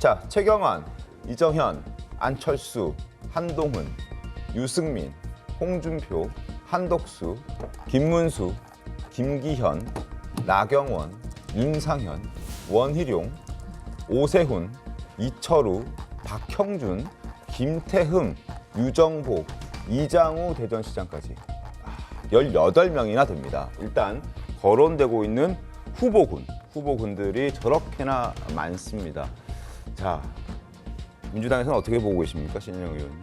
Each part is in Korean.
자, 최경환, 이정현, 안철수, 한동훈, 유승민, 홍준표, 한덕수, 김문수, 김기현, 나경원, 윤상현, 원희룡, 오세훈, 이철우, 박형준, 김태흠, 유정복, 이장우 대전시장까지 18명이나 됩니다. 일단 거론되고 있는 후보군들이 저렇게나 많습니다. 자, 민주당에서는 어떻게 보고 계십니까, 신인영 의원님?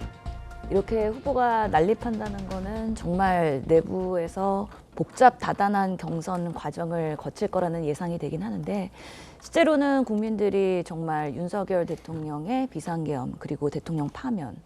이렇게 후보가 난립한다는 거는 정말 내부에서 복잡다단한 경선 과정을 거칠 거라는 예상이 되긴 하는데, 실제로는 국민들이 정말 윤석열 대통령의 비상계엄 그리고 대통령 파면,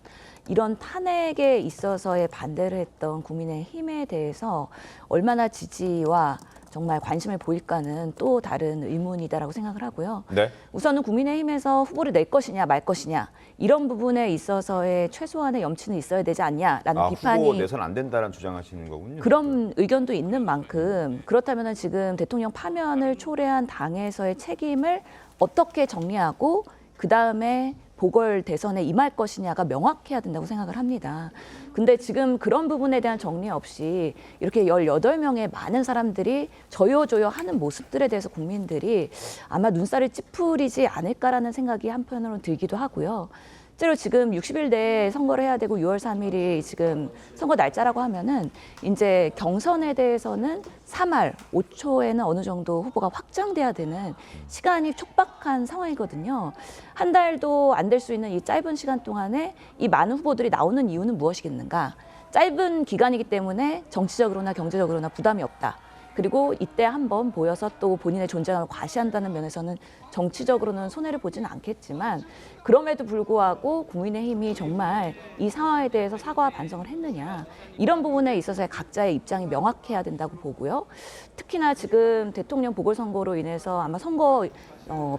이런 탄핵에 있어서의 반대를 했던 국민의힘에 대해서 얼마나 지지와 정말 관심을 보일까는 또 다른 의문이다라고 생각을 하고요. 네. 우선은 국민의힘에서 후보를 낼 것이냐 말 것이냐, 이런 부분에 있어서의 최소한의 염치는 있어야 되지 않냐라는 비판이, 후보 내선 안 된다는 주장하시는 거군요. 그런 의견도 있는 만큼, 그렇다면 지금 대통령 파면을 초래한 당에서의 책임을 어떻게 정리하고 그 다음에 보궐 대선에 임할 것이냐가 명확해야 된다고 생각을 합니다. 근데 지금 그런 부분에 대한 정리 없이 이렇게 18명의 많은 사람들이 저요조요 하는 모습들에 대해서 국민들이 아마 눈살을 찌푸리지 않을까라는 생각이 한편으로는 들기도 하고요. 실제로 지금 60일 내에 선거를 해야 되고 6월 3일이 지금 선거 날짜라고 하면은 이제 경선에 대해서는 3월 5초에는 어느 정도 후보가 확정돼야 되는 시간이 촉박한 상황이거든요. 한 달도 안 될 수 있는 이 짧은 시간 동안에 이 많은 후보들이 나오는 이유는 무엇이겠는가? 짧은 기간이기 때문에 정치적으로나 경제적으로나 부담이 없다. 그리고 이때 한번 보여서 또 본인의 존재감을 과시한다는 면에서는 정치적으로는 손해를 보지는 않겠지만, 그럼에도 불구하고 국민의힘이 정말 이 상황에 대해서 사과와 반성을 했느냐, 이런 부분에 있어서의 각자의 입장이 명확해야 된다고 보고요. 특히나 지금 대통령 보궐선거로 인해서 아마 선거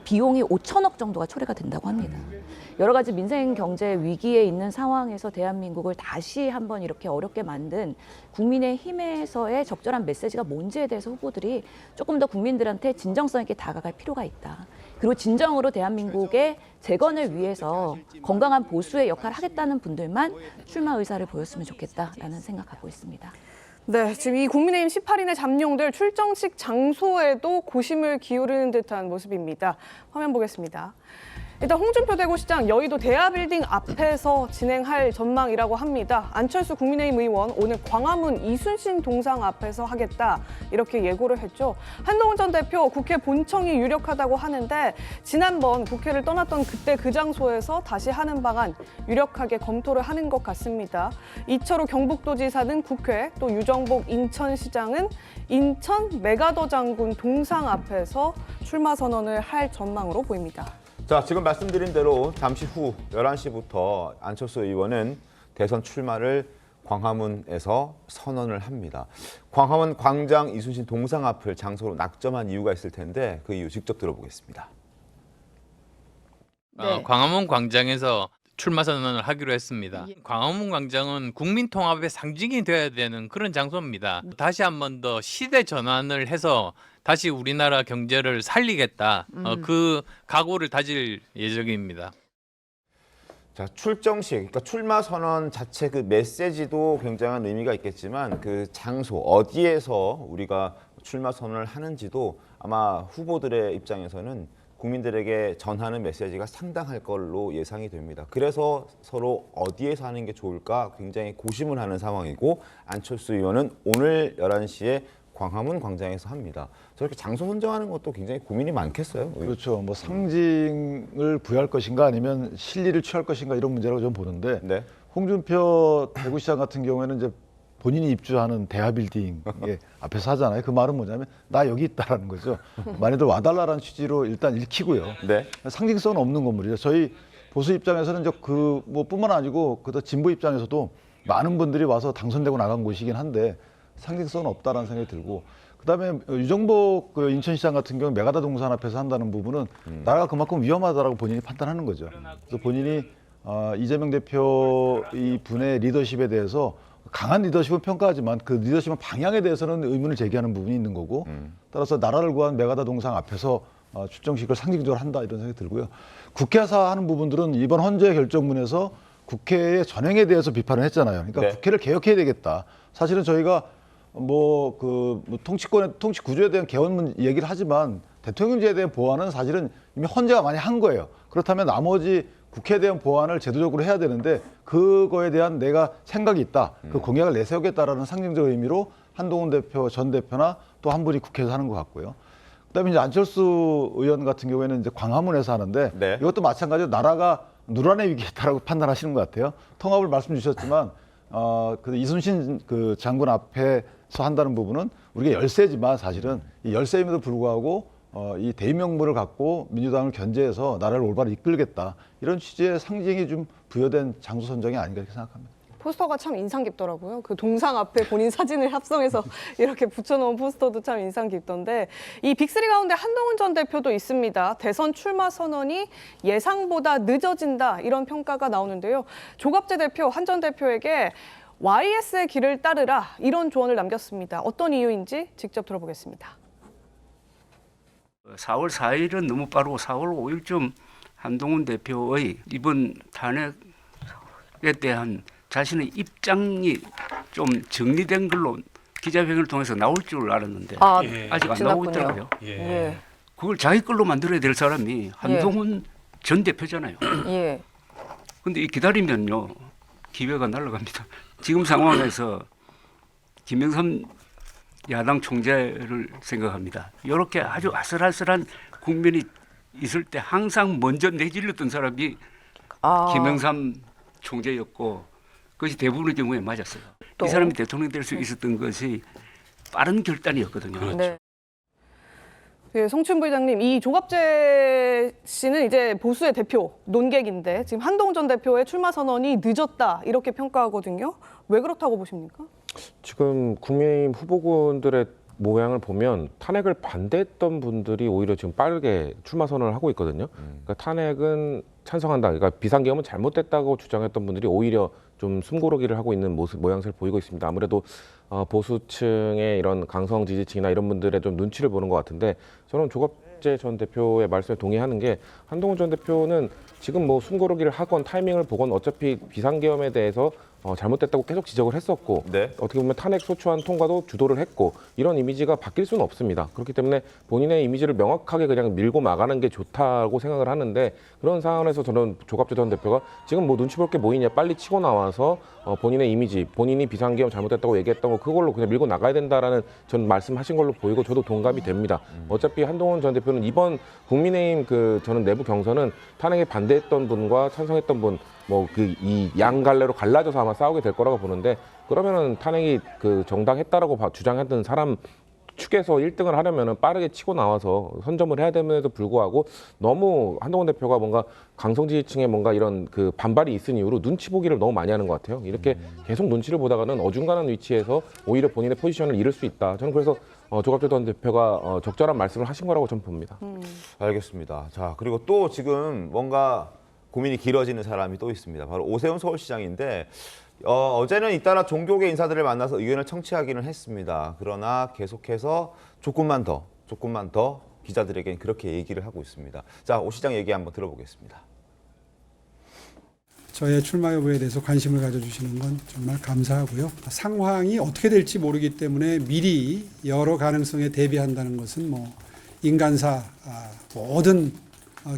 비용이 5천억 정도가 초래가 된다고 합니다. 여러 가지 민생 경제 위기에 있는 상황에서 대한민국을 다시 한번 이렇게 어렵게 만든 국민의힘에서의 적절한 메시지가 뭔지에 대해서 후보들이 조금 더 국민들한테 진정성 있게 다가갈 필요가 있다. 그리고 진정으로 대한민국의 재건을 위해서 건강한 보수의 역할을 하겠다는 분들만 출마 의사를 보였으면 좋겠다라는 생각하고 있습니다. 네, 지금 이 국민의힘 18인의 잠룡들 출정식 장소에도 고심을 기울이는 듯한 모습입니다. 화면 보겠습니다. 일단 홍준표 대구시장 여의도 대하빌딩 앞에서 진행할 전망이라고 합니다. 안철수 국민의힘 의원 오늘 광화문 이순신 동상 앞에서 하겠다, 이렇게 예고를 했죠. 한동훈 전 대표 국회 본청이 유력하다고 하는데, 지난번 국회를 떠났던 그때 그 장소에서 다시 하는 방안 유력하게 검토를 하는 것 같습니다. 이철우 경북도지사는 국회, 또 유정복 인천시장은 인천 메가더 장군 동상 앞에서 출마 선언을 할 전망으로 보입니다. 자, 지금 말씀드린 대로 잠시 후 11시부터 안철수 의원은 대선 출마를 광화문에서 선언을 합니다. 광화문 광장 이순신 동상 앞을 장소로 낙점한 이유가 있을 텐데 그 이유 직접 들어보겠습니다. 네. 광화문 광장에서 출마 선언을 하기로 했습니다. 광화문 광장은 국민 통합의 상징이 되어야 되는 그런 장소입니다. 다시 한 번 더 시대 전환을 해서 다시 우리나라 경제를 살리겠다, 그 각오를 다질 예정입니다. 자, 출정식, 그러니까 출마 선언 자체 그 메시지도 굉장한 의미가 있겠지만, 그 장소 어디에서 우리가 출마 선언을 하는지도 아마 후보들의 입장에서는 국민들에게 전하는 메시지가 상당할 걸로 예상이 됩니다. 그래서 서로 어디에서 하는 게 좋을까 굉장히 고심을 하는 상황이고, 안철수 의원은 오늘 11시에 광화문 광장에서 합니다. 저렇게 장소 선정하는 것도 굉장히 고민이 많겠어요. 그렇죠. 뭐 상징을 부여할 것인가 아니면 실리를 취할 것인가, 이런 문제라고 저는 보는데, 네. 홍준표 대구시장 같은 경우에는 이제 본인이 입주하는 대하빌딩 앞에서 하잖아요. 그 말은 뭐냐면 나 여기 있다라는 거죠. 많이들 와달라라는 취지로 일단 읽히고요. 네. 상징성은 없는 건물이죠. 저희 보수 입장에서는 이제 그 뭐뿐만 아니고 그다 진보 입장에서도 많은 분들이 와서 당선되고 나간 곳이긴 한데 상징성은 없다라는 생각이 들고, 그다음에 유정복 그 인천시장 같은 경우 메가다 동산 앞에서 한다는 부분은 나라가 그만큼 위험하다라고 본인이 판단하는 거죠. 그래서 본인이 이재명 대표 이 분의 리더십에 대해서 강한 리더십은 평가하지만 그 리더십의 방향에 대해서는 의문을 제기하는 부분이 있는 거고, 따라서 나라를 구한 메가다 동상 앞에서 출정식을 상징적으로 한다 이런 생각이 들고요. 국회에서 하는 부분들은 이번 헌재 결정문에서 국회의 전행에 대해서 비판을 했잖아요. 그러니까 네. 국회를 개혁해야 되겠다. 사실은 저희가 통치권의 통치 구조에 대한 개헌 얘기를 하지만 대통령제에 대한 보완은 사실은 이미 헌재가 많이 한 거예요. 그렇다면 나머지 국회에 대한 보완을 제도적으로 해야 되는데 그거에 대한 내가 생각이 있다. 그 공약을 내세우겠다라는 상징적 의미로 한동훈 대표 전 대표나 또 한 분이 국회에서 하는 것 같고요. 그다음에 이제 안철수 의원 같은 경우에는 이제 광화문에서 하는데 네. 이것도 마찬가지로 나라가 누란의 위기에 있다라고 판단하시는 것 같아요. 통합을 말씀 주셨지만 그 이순신 그 장군 앞에서 한다는 부분은 우리가 열세지만 사실은 이 열세임에도 불구하고 이 대의명분을 갖고 민주당을 견제해서 나라를 올바로 이끌겠다 이런 취지의 상징이 좀 부여된 장소 선정이 아닌가 이렇게 생각합니다. 포스터가 참 인상 깊더라고요. 그 동상 앞에 본인 사진을 합성해서 이렇게 붙여놓은 포스터도 참 인상 깊던데 이 빅3 가운데 한동훈 전 대표도 있습니다. 대선 출마 선언이 예상보다 늦어진다 이런 평가가 나오는데요. 조갑재 대표, 한 전 대표에게 YS의 길을 따르라 이런 조언을 남겼습니다. 어떤 이유인지 직접 들어보겠습니다. 4월 4일은 너무 빠르고 4월 5일쯤 한동훈 대표의 이번 탄핵에 대한 자신의 입장이 좀 정리된 걸로 기자회견을 통해서 나올 줄 알았는데 아직 안 나오고 있더라고요. 예. 그걸 자기 걸로 만들어야 될 사람이 한동훈 전 대표잖아요. 예. 근데 이 기다리면요 기회가 날아갑니다. 지금 상황에서 김영삼 야당 총재를 생각합니다. 이렇게 아주 아슬아슬한 국면이 있을 때 항상 먼저 내질렀던 사람이 김영삼 총재였고 그것이 대부분의 경우에 맞았어요. 이 사람이 대통령 될 수 있었던 것이 빠른 결단이었거든요. 네. 예, 송춘 부회장님, 이 조갑재 씨는 이제 보수의 대표 논객인데 지금 한동훈 전 대표의 출마 선언이 늦었다 이렇게 평가하거든요. 왜 그렇다고 보십니까? 지금 국민의힘 후보군들의 모양을 보면 탄핵을 반대했던 분들이 오히려 지금 빠르게 출마 선언을 하고 있거든요. 그러니까 탄핵은 찬성한다. 그러니까 비상계엄은 잘못됐다고 주장했던 분들이 오히려 좀 숨고르기를 하고 있는 모양새를 보이고 있습니다. 아무래도 보수층의 이런 강성 지지층이나 이런 분들의 좀 눈치를 보는 것 같은데 저는 조갑재 전 대표의 말씀에 동의하는 게 한동훈 전 대표는 지금 뭐 숨고르기를 하건 타이밍을 보건 어차피 비상계엄에 대해서 잘못됐다고 계속 지적을 했었고 네. 어떻게 보면 탄핵 소추안 통과도 주도를 했고 이런 이미지가 바뀔 수는 없습니다. 그렇기 때문에 본인의 이미지를 명확하게 그냥 밀고 나가는 게 좋다고 생각을 하는데 그런 상황에서 저는 조갑재 전 대표가 지금 뭐 눈치 볼 게 뭐 있냐 빨리 치고 나와서 본인의 이미지, 본인이 비상계엄 잘못됐다고 얘기했던 거 그걸로 그냥 밀고 나가야 된다라는 전 말씀하신 걸로 보이고 저도 동감이 됩니다. 어차피 한동훈 전 대표는 이번 국민의힘 저는 내부 경선은 탄핵에 반대했던 분과 찬성했던 분 뭐 이 양갈래로 갈라져서 아마 싸우게 될 거라고 보는데 그러면은 탄핵이 정당했다라고 주장했던 사람 축에서 1등을 하려면은 빠르게 치고 나와서 선점을 해야 됨에도 불구하고 너무 한동훈 대표가 뭔가 강성 지지층에 뭔가 이런 반발이 있은 이유로 눈치 보기를 너무 많이 하는 것 같아요. 이렇게 계속 눈치를 보다가는 어중간한 위치에서 오히려 본인의 포지션을 잃을 수 있다. 저는 그래서 조갑재 전 대표가 적절한 말씀을 하신 거라고 저는 봅니다. 알겠습니다. 자, 그리고 또 지금 뭔가 고민이 길어지는 사람이 또 있습니다. 바로 오세훈 서울시장인데 어제는 잇따라 종교계 인사들을 만나서 의견을 청취하기는 했습니다. 그러나 계속해서 조금만 더 기자들에겐 그렇게 얘기를 하고 있습니다. 자, 오 시장 얘기 한번 들어보겠습니다. 저의 출마 여부에 대해서 관심을 가져주시는 건 정말 감사하고요. 상황이 어떻게 될지 모르기 때문에 미리 여러 가능성에 대비한다는 것은 뭐 인간사 모든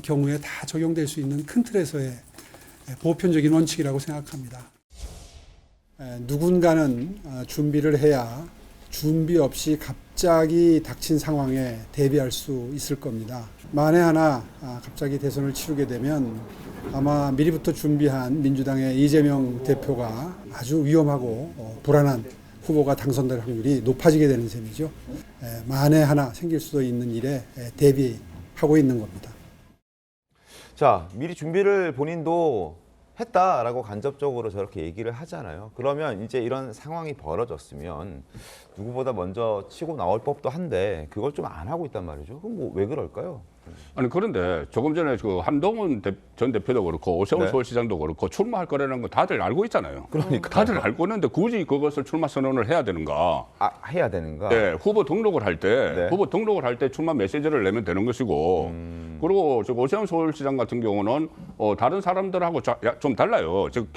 경우에 다 적용될 수 있는 큰 틀에서의 보편적인 원칙이라고 생각합니다. 누군가는 준비를 해야 준비 없이 갑자기 닥친 상황에 대비할 수 있을 겁니다. 만에 하나 갑자기 대선을 치르게 되면 아마 미리부터 준비한 민주당의 이재명 대표가 아주 위험하고 불안한 후보가 당선될 확률이 높아지게 되는 셈이죠. 만에 하나 생길 수도 있는 일에 대비하고 있는 겁니다. 자, 미리 준비를 본인도 했다라고 간접적으로 저렇게 얘기를 하잖아요. 그러면 이제 이런 상황이 벌어졌으면 누구보다 먼저 치고 나올 법도 한데 그걸 좀 안 하고 있단 말이죠. 그럼 뭐 왜 그럴까요? 아니 그런데 조금 전에 그 한동훈 전 대표도 그렇고 오세훈 네. 서울시장도 그렇고 출마할 거라는 거 다들 알고 있잖아요. 그러니까 다들 알고 있는데 굳이 그것을 출마 선언을 해야 되는가? 해야 되는가? 네, 후보 등록을 할 때 네. 후보 등록을 할 때 출마 메시지를 내면 되는 것이고 그리고 저 오세훈 서울시장 같은 경우는 다른 사람들하고 좀 달라요. 즉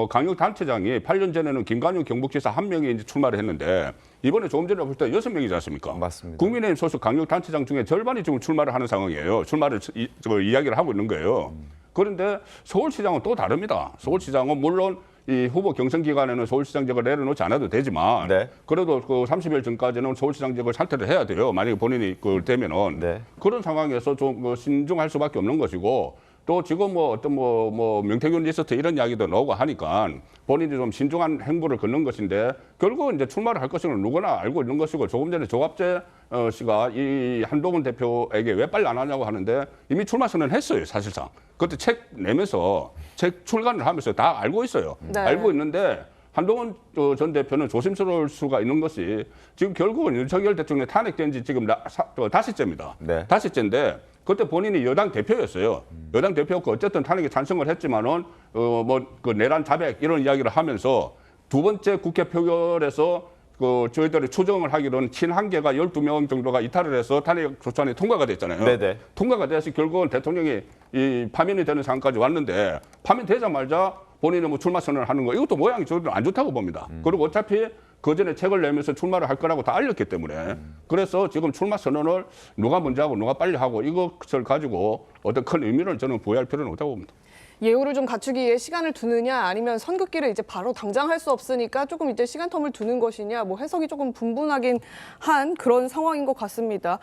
강력 단체장이 8년 전에는 김관영 경북지사 한 명이 이제 출마를 했는데 이번에 조금 전에 볼 때 6명이지 않습니까? 맞습니다. 국민의힘 소속 강력 단체장 중에 절반이 지금 출마를 하는 상황이에요. 출마를 이야기를 하고 있는 거예요. 그런데 서울시장은 또 다릅니다. 서울시장은 물론 이 후보 경선 기간에는 서울시장직을 내려놓지 않아도 되지만 네. 그래도 그 30일 전까지는 서울시장직을 사퇴를 해야 돼요. 만약에 본인이 그걸 되면은 네. 그런 상황에서 좀 신중할 수밖에 없는 것이고 또 지금 뭐 어떤 뭐 명태균 리스트 이런 이야기도 나오고 하니까 본인이 좀 신중한 행보를 걷는 것인데 결국은 이제 출마를 할 것을 누구나 알고 있는 것이고 조금 전에 조갑재 씨가 이 한동훈 대표에게 왜 빨리 안 하냐고 하는데 이미 출마 선언했어요 사실상. 그때 책 내면서 책 출간을 하면서 다 알고 있어요. 네. 알고 있는데 한동훈 전 대표는 조심스러울 수가 있는 것이 지금 결국은 윤석열 대통령이 탄핵된 지 지금 다섯째입니다. 네. 다섯째인데 그때 본인이 여당 대표였어요. 여당 대표였고 어쨌든 탄핵에 찬성을 했지만은 그 내란 자백 이런 이야기를 하면서 두 번째 국회 표결에서 그 저희들이 추정을 하기로는 친한계가 12명 정도가 이탈을 해서 탄핵 조처안이 통과가 됐잖아요. 네네. 통과가 돼서 결국은 대통령이 이 파면이 되는 상황까지 왔는데 파면되자마자 본인은 뭐 출마 선언을 하는 거 이것도 모양이 저는 안 좋다고 봅니다. 그리고 어차피 그 전에 책을 내면서 출마를 할 거라고 다 알렸기 때문에 그래서 지금 출마 선언을 누가 먼저 하고 누가 빨리 하고 이것을 가지고 어떤 큰 의미를 저는 부여할 필요는 없다고 봅니다. 예우를 좀 갖추기 위해 시간을 두느냐 아니면 선긋기를 이제 바로 당장 할 수 없으니까 조금 이제 시간 텀을 두는 것이냐 뭐 해석이 조금 분분하긴 한 그런 상황인 것 같습니다.